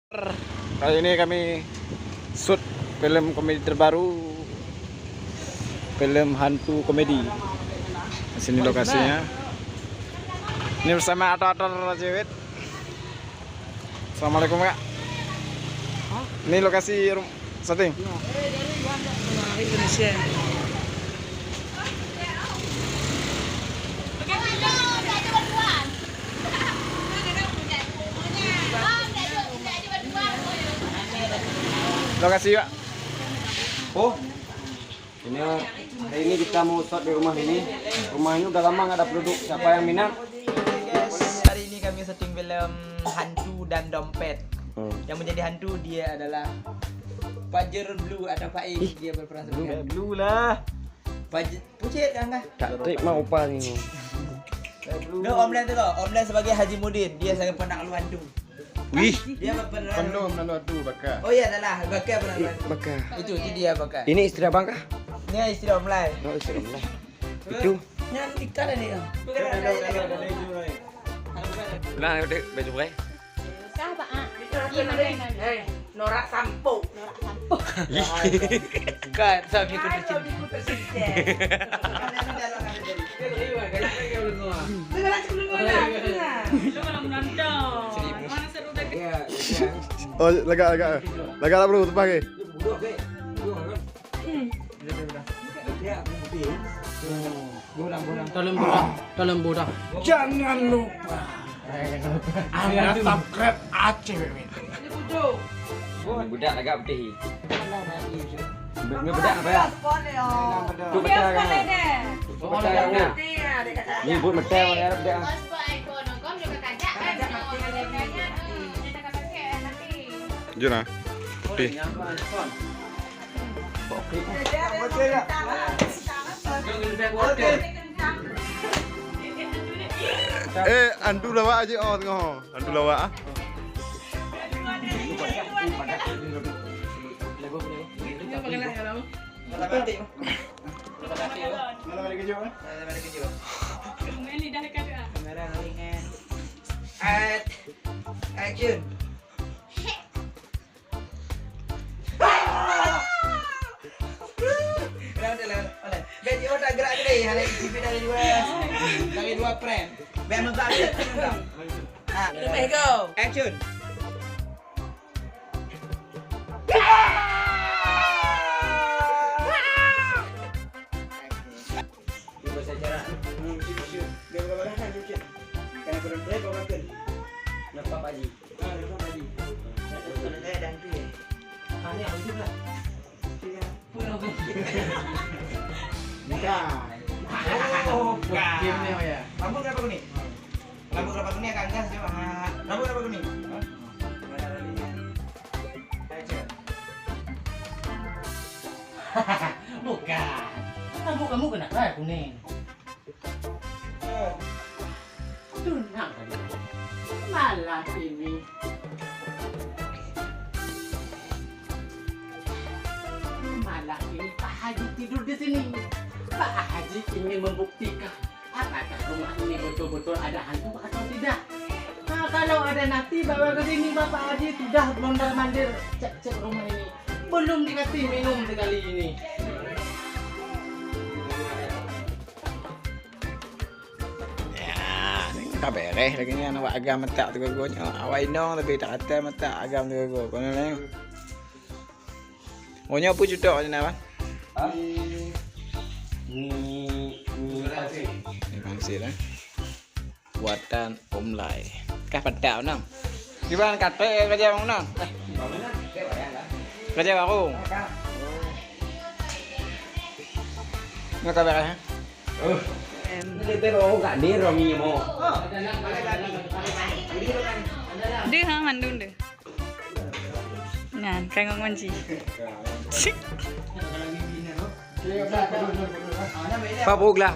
Kali ini kami shoot film komedi terbaru, film hantu komedi. Di sini lokasinya. Ini bersama aktor Cewet. Assalamualaikum Kak. Ini lokasi syuting. Indonesia. Lokasi Pak. Oh, ini hari ini kita mau shot di rumah ini. Rumah ini udah lama nggak ada penduduk. Siapa yang minat? Hari ini kami syuting film hantu dan dompet. Yang menjadi hantu dia adalah Fajar Blue atau Faiz. Dia berperan sebagai Dulu lah. Pucet kan? Tak terima upah ni. No, Om Len tu loh. Om Len sebagai Haji Mudin. Dia sebagai penakluk hantu. Wih, Dia berperan. lalu bakar. Oh iya, salah. Bakar penakluk hantu. Bakar. Itu dia bakar. Ini istri abang kah? Ini istri Om Len. Oh, istri abang. Itu. Yang ikan ini. Nah, udah baju baik. Kah Pak? Gimana? Norak sampo. Kan, sabi ko tercinta. Oh, lega lah bro, tumpah ke. Tolong budak. Jangan lupa Anda subscribe Aceh. Budak agak putih. Ini budak apa ya? Tu betul kan? Betul kan? Ni buat betul ya budak. Juna. Putih. Andu lawa aja oh tengok. Andu lawa ah. Action. Gaji otak gerak gede, hari cipit dari dua frame. Biar nonton aja. Let's go. Action. Ibu saya cara. Biar berapa kan cipit. Karena kurang break apa kan? Lepas pagi. Lepas pagi. Kalau saya dan tu ya. Ini apa juga? Nikah. Oh, Game ni ya. Rambut berapa kuning? Rambut berapa kuning akan gas coba. Rambut berapa kuning? Bukan. Rambut kamu kenapa kuning? Tunang tadi. Malah ini. Malah ini Pak Haji tidur di sini. Pak Haji ingin membuktikan apakah rumah ini betul-betul ada hantu atau tidak. Nah, kalau ada nanti bawa ke sini Bapak Haji sudah mondar-mandir cek rumah ini. Belum dikasih minum sekali ini. Tak beres lagi ni anak agam tak tu gue awak inong tapi tak kata mata agam tu gue kono ni. Monya apa juta ni nak? Ni Ni pangsit eh. Buatan Om Lai. Kah pedak nang. Gimana kata kerja bang nang? Kerja aku. Nak tak beres? Lebih bawa kat dia Romi mo. Dia hang mandun deh. Ngan, kayak ngunci. Pabuglah.